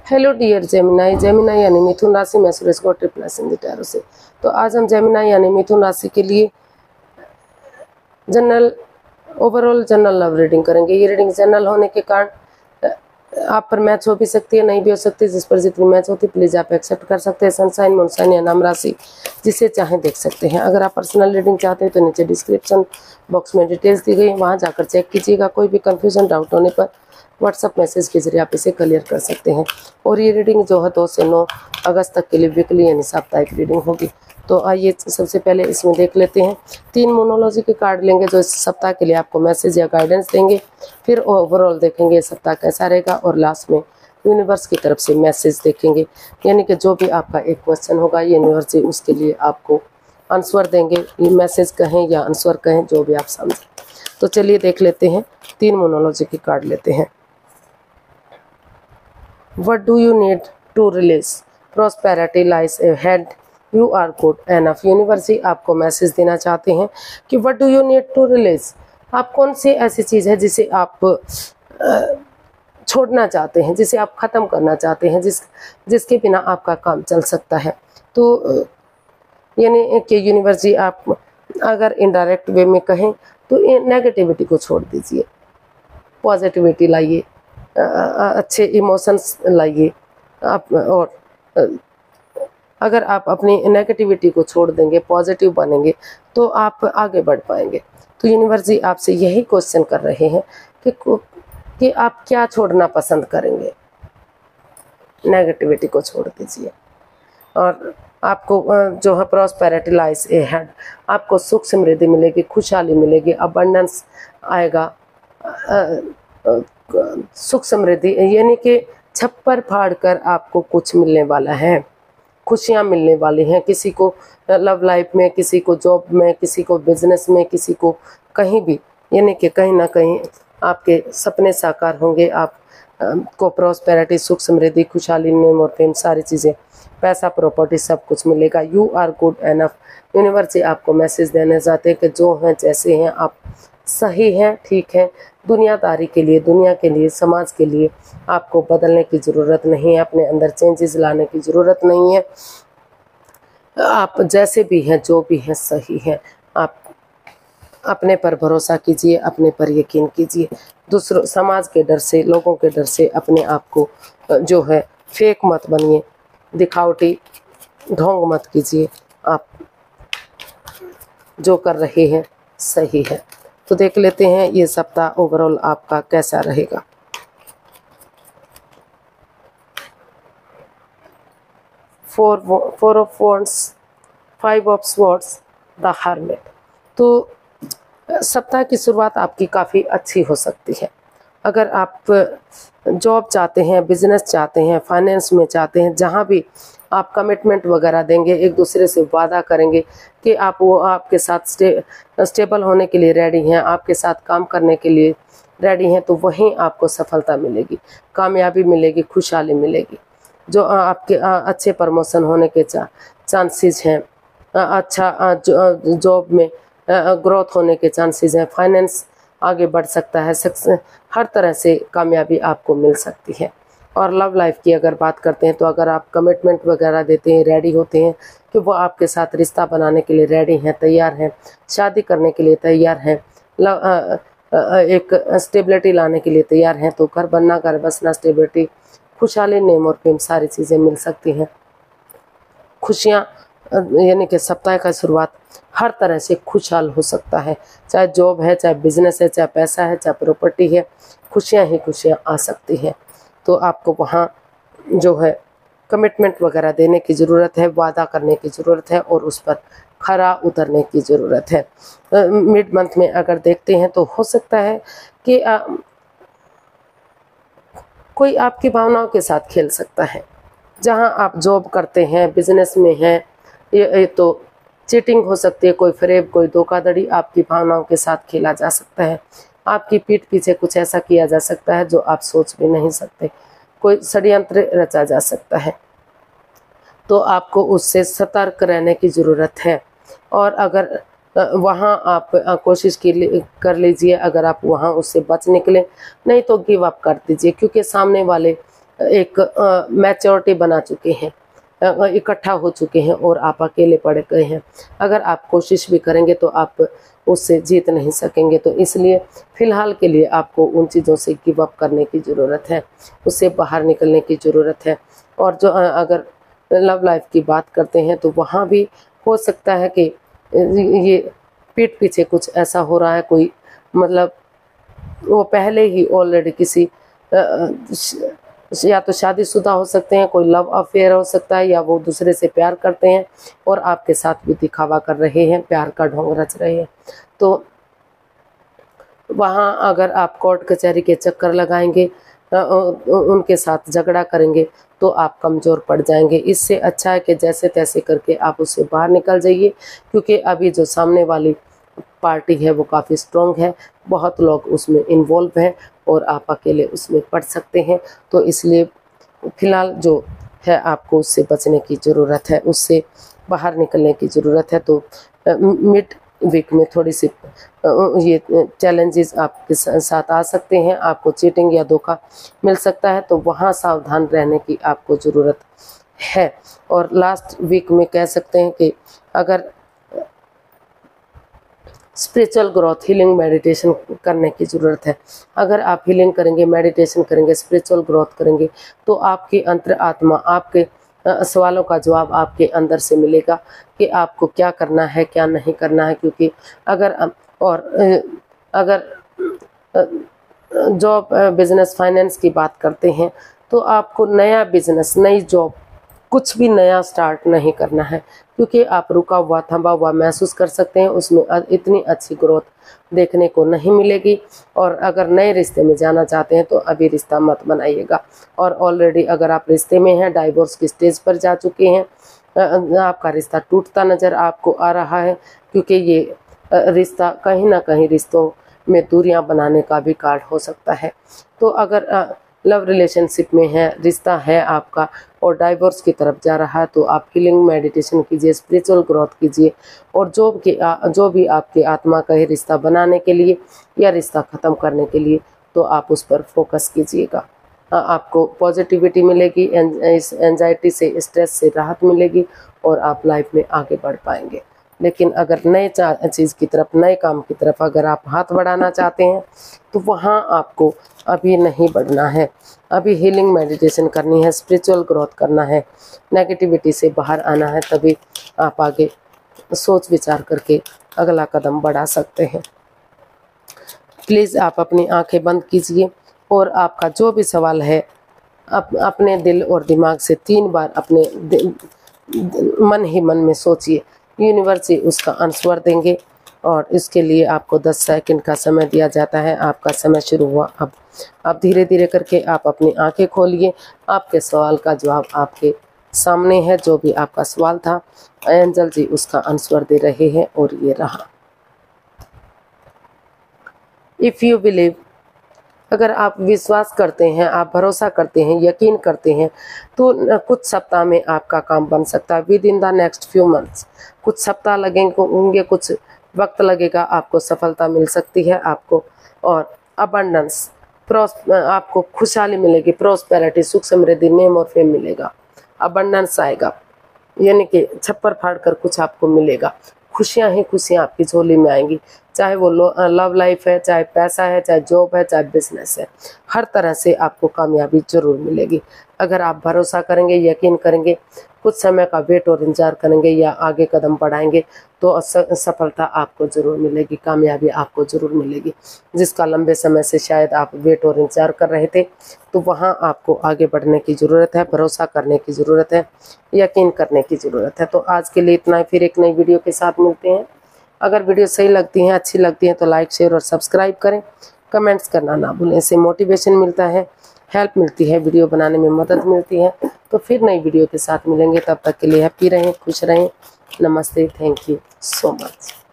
Hello dear Gemini. Gemini यानी मिथुन राशि में सुरेश गौड ट्रिप्लस इन द टैरो से। तो आज हम जेमिनाई यानी मिथुन राशि के लिए general overall general love reading करेंगे। ये रीडिंग जनरल होने के कारण आप पर मैच हो भी सकती है, नहीं भी हो सकती। जिस पर जितनी मैच होती है प्लीज आप एक्सेप्ट कर सकते हैं। सनसाइन मूनसाइन या नाम राशि जिसे चाहें देख सकते हैं। अगर आप पर्सनल रीडिंग चाहते हैं तो नीचे डिस्क्रिप्शन बॉक्स में डिटेल्स दी गई है, वहां जाकर चेक कीजिएगा। कोई भी कंफ्यूजन डाउट होने पर व्हाट्सअप मैसेज के जरिए आप इसे क्लियर कर सकते हैं। और ये रीडिंग जो है 2 से 9 अगस्त तक के लिए वीकली यानी साप्ताहिक रीडिंग होगी। तो आइए सबसे पहले इसमें देख लेते हैं। 3 मोनोलॉजी के कार्ड लेंगे जो इस सप्ताह के लिए आपको मैसेज या गाइडेंस देंगे। फिर ओवरऑल देखेंगे सप्ताह कैसा रहेगा और लास्ट में यूनिवर्स की तरफ से मैसेज देखेंगे। यानी कि जो भी आपका एक क्वेश्चन होगा ये यूनिवर्स जी उसके लिए आपको आंसर देंगे। ये मैसेज कहें या आंसर कहें, जो भी आप समझें। तो चलिए देख लेते हैं। 3 मोनोलॉजी के कार्ड लेते हैं। What do you need to release? Prosperity lies ahead. You are good enough. Universe ही आपको मैसेज देना चाहते हैं कि what do you need to release? आप कौन सी ऐसी चीज़ है जिसे आप छोड़ना चाहते हैं, जिसे आप ख़त्म करना चाहते हैं, जिसके बिना आपका काम चल सकता है। तो यानी कि यूनिवर्स जी आप अगर इनडायरेक्ट वे में कहें तो नेगेटिविटी को छोड़ दीजिए, पॉजिटिविटी लाइए, अच्छे इमोशंस लाइए आप। और अगर आप अपनी नेगेटिविटी को छोड़ देंगे, पॉजिटिव बनेंगे तो आप आगे बढ़ पाएंगे। तो यूनिवर्स जी आपसे यही क्वेश्चन कर रहे हैं कि आप क्या छोड़ना पसंद करेंगे। नेगेटिविटी को छोड़ दीजिए और आपको जो है प्रॉस्पेरिटी लाइज अहेड, आपको सुख समृद्धि मिलेगी, खुशहाली मिलेगी, अबंडेंस आएगा। सुख समृद्धि यानी कि छप्पर फाड़ कर आपको कुछ मिलने वाला है, खुशियां मिलने वाली हैं। किसी को लव लाइफ में, किसी को जॉब में, किसी को बिजनेस में, किसी को कहीं भी, यानी कि कहीं ना कहीं आपके सपने साकार होंगे। आप को प्रॉस्पेरिटी, सुख समृद्धि, खुशहाली, नेम और फेम, सारी चीज़ें, पैसा, प्रॉपर्टी, सब कुछ मिलेगा। You are good enough. Universe से आपको मैसेज देना चाहते हैं कि जो हैं जैसे हैं आप सही हैं, ठीक है। दुनियादारी के लिए, दुनिया के लिए, समाज के लिए आपको बदलने की ज़रूरत नहीं है, अपने अंदर चेंजेस लाने की ज़रूरत नहीं है। आप जैसे भी हैं, जो भी हैं, सही हैं। आप अपने पर भरोसा कीजिए, अपने पर यकीन कीजिए। दूसरों, समाज के डर से, लोगों के डर से अपने आप को जो है फेक मत बनिए, दिखावटी ढोंग मत कीजिए। आप जो कर रहे हैं सही है। तो देख लेते हैं ये सप्ताह ओवरऑल आपका कैसा रहेगा। Four of wands, 5 of swords, the hermit. तो सप्ताह की शुरुआत आपकी काफ़ी अच्छी हो सकती है। अगर आप जॉब चाहते हैं, बिजनेस चाहते हैं, फाइनेंस में चाहते हैं, जहाँ भी आप कमिटमेंट वगैरह देंगे, एक दूसरे से वादा करेंगे कि आप वो आपके साथ स्टेबल होने के लिए रेडी हैं, आपके साथ काम करने के लिए रेडी हैं, तो वहीं आपको सफलता मिलेगी, कामयाबी मिलेगी, खुशहाली मिलेगी। जो आपके अच्छे प्रमोशन होने के चांसेस हैं, अच्छा जॉब में ग्रोथ होने के चांसेस हैं, फाइनेंस आगे बढ़ सकता है, हर तरह से कामयाबी आपको मिल सकती है। और लव लाइफ की अगर बात करते हैं तो अगर आप कमिटमेंट वगैरह देते हैं, रेडी होते हैं कि वो आपके साथ रिश्ता बनाने के लिए रेडी हैं, तैयार हैं, शादी करने के लिए तैयार हैं, एक स्टेबिलिटी लाने के लिए तैयार हैं, तो घर बनना, घर बसना, स्टेबिलिटी, खुशहाली, नेम और फेम, सारी चीज़ें मिल सकती हैं। खुशियाँ यानी कि सप्ताह का शुरुआत हर तरह से खुशहाल हो सकता है, चाहे जॉब है, चाहे बिजनेस है, चाहे पैसा है, चाहे प्रॉपर्टी है, खुशियाँ ही खुशियाँ आ सकती हैं। तो आपको वहाँ जो है कमिटमेंट वगैरह देने की ज़रूरत है, वादा करने की ज़रूरत है और उस पर खरा उतरने की ज़रूरत है। मिड मंथ में अगर देखते हैं तो हो सकता है कि कोई आपकी भावनाओं के साथ खेल सकता है। जहाँ आप जॉब करते हैं, बिजनेस में हैं, ये तो चीटिंग हो सकती है, कोई फरेब, कोई धोखाधड़ी आपकी भावनाओं के साथ खेला जा सकता है। आपकी पीठ पीछे कुछ ऐसा किया जा सकता है जो आप सोच भी नहीं सकते, कोई षड्यंत्र रचा जा सकता है। तो आपको उससे सतर्क रहने की ज़रूरत है। और अगर वहाँ आप कोशिश कर लीजिए, अगर आप वहाँ उससे बच निकले, नहीं तो गिव अप कर दीजिए, क्योंकि सामने वाले एक मैच्योरिटी बना चुके हैं, इकट्ठा हो चुके हैं और आप अकेले पड़ गए हैं। अगर आप कोशिश भी करेंगे तो आप उससे जीत नहीं सकेंगे। तो इसलिए फ़िलहाल के लिए आपको उन चीज़ों से गिव अप करने की ज़रूरत है, उससे बाहर निकलने की ज़रूरत है। और जो अगर लव लाइफ की बात करते हैं तो वहाँ भी हो सकता है कि ये पीठ पीछे कुछ ऐसा हो रहा है, कोई मतलब वो पहले ही ऑलरेडी किसी या तो शादीशुदा हो सकते हैं, कोई लव अफेयर हो सकता है, या वो दूसरे से प्यार करते हैं और आपके साथ भी दिखावा कर रहे हैं, प्यार का ढोंग रच रहे हैं। तो वहाँ अगर आप कोर्ट कचहरी के चक्कर लगाएंगे, उनके साथ झगड़ा करेंगे तो आप कमज़ोर पड़ जाएंगे। इससे अच्छा है कि जैसे तैसे करके आप उससे बाहर निकल जाइए, क्योंकि अभी जो सामने वाली पार्टी है वो काफ़ी स्ट्रॉन्ग है, बहुत लोग उसमें इन्वॉल्व हैं और आप अकेले उसमें पड़ सकते हैं। तो इसलिए फ़िलहाल जो है आपको उससे बचने की ज़रूरत है, उससे बाहर निकलने की ज़रूरत है। तो मिड वीक में थोड़ी सी ये चैलेंजेस आपके साथ आ सकते हैं, आपको चीटिंग या धोखा मिल सकता है, तो वहाँ सावधान रहने की आपको ज़रूरत है। और लास्ट वीक में कह सकते हैं कि अगर स्पिरिचुअल ग्रोथ, हीलिंग, मेडिटेशन करने की ज़रूरत है। अगर आप हीलिंग करेंगे, मेडिटेशन करेंगे, स्पिरिचुअल ग्रोथ करेंगे तो आपकी अंतर आत्मा आपके सवालों का जवाब आपके अंदर से मिलेगा कि आपको क्या करना है, क्या नहीं करना है। क्योंकि अगर जॉब, बिजनेस, फाइनेंस की बात करते हैं तो आपको नया बिजनेस, नई जॉब, कुछ भी नया स्टार्ट नहीं करना है, क्योंकि आप रुका हुआ, थमा हुआ महसूस कर सकते हैं, उसमें इतनी अच्छी ग्रोथ देखने को नहीं मिलेगी। और अगर नए रिश्ते में जाना चाहते हैं तो अभी रिश्ता मत बनाइएगा। और ऑलरेडी अगर आप रिश्ते में हैं, डाइवोर्स की स्टेज पर जा चुके हैं, आपका रिश्ता टूटता नज़र आपको आ रहा है, क्योंकि ये रिश्ता कहीं ना कहीं रिश्तों में दूरियां बनाने का भी कारण हो सकता है। तो अगर लव रिलेशनशिप में है, रिश्ता है आपका और डाइवोर्स की तरफ जा रहा है, तो आप हीलिंग, मेडिटेशन कीजिए, स्पिरिचुअल ग्रोथ कीजिए। और जो भी आपकी आत्मा का है रिश्ता बनाने के लिए या रिश्ता ख़त्म करने के लिए, तो आप उस पर फोकस कीजिएगा। आपको पॉजिटिविटी मिलेगी, इस एंजाइटी से, स्ट्रेस से राहत मिलेगी और आप लाइफ में आगे बढ़ पाएंगे। लेकिन अगर नए चीज़ की तरफ, नए काम की तरफ अगर आप हाथ बढ़ाना चाहते हैं तो वहाँ आपको अभी नहीं बढ़ना है। अभी हीलिंग, मेडिटेशन करनी है, स्पिरिचुअल ग्रोथ करना है, नेगेटिविटी से बाहर आना है, तभी आप आगे सोच विचार करके अगला कदम बढ़ा सकते हैं। प्लीज़ आप अपनी आंखें बंद कीजिए और आपका जो भी सवाल है अपने दिल और दिमाग से 3 बार अपने मन ही मन में सोचिए। यूनिवर्स ही उसका आंसर देंगे और इसके लिए आपको 10 सेकंड का समय दिया जाता है। आपका समय शुरू हुआ अब। आप धीरे धीरे करके आप अपनी आंखें खोलिए। आपके सवाल का जवाब आपके सामने है। जो भी आपका सवाल था एंजल जी उसका आंसर दे रहे हैं और ये रहा। इफ़ यू बिलीव, अगर आप विश्वास करते हैं, आप भरोसा करते हैं, यकीन करते हैं, तो कुछ सप्ताह में आपका काम बन सकता है। With in the next few months, कुछ सप्ताह लगेंगे, कुछ वक्त लगेगा, आपको सफलता मिल सकती है आपको। और अबंडेंस, आपको खुशहाली मिलेगी, प्रोस्पेरिटी, सुख समृद्धि, नेम और फेम मिलेगा। अबंडेंस आएगा, यानी कि छप्पर फाड़ कर कुछ आपको मिलेगा। खुशियाँ ही खुशियाँ आपकी झोली में आएंगी, चाहे वो लव लाइफ है, चाहे पैसा है, चाहे जॉब है, चाहे बिजनेस है, हर तरह से आपको कामयाबी जरूर मिलेगी। अगर आप भरोसा करेंगे, यकीन करेंगे, कुछ समय का वेट और इंतजार करेंगे या आगे कदम बढ़ाएंगे तो सफलता आपको जरूर मिलेगी, कामयाबी आपको जरूर मिलेगी। जिसका लंबे समय से शायद आप वेट और इंतजार कर रहे थे, तो वहाँ आपको आगे बढ़ने की ज़रूरत है, भरोसा करने की ज़रूरत है, यकीन करने की ज़रूरत है। तो आज के लिए इतना ही, फिर एक नई वीडियो के साथ मिलते हैं। अगर वीडियो सही लगती हैं, अच्छी लगती हैं तो लाइक, शेयर और सब्सक्राइब करें। कमेंट्स करना ना भूलें, इससे मोटिवेशन मिलता है, हेल्प मिलती है, वीडियो बनाने में मदद मिलती है। तो फिर नई वीडियो के साथ मिलेंगे, तब तक के लिए हैप्पी रहें, खुश रहें। नमस्ते, थैंक यू सो मच।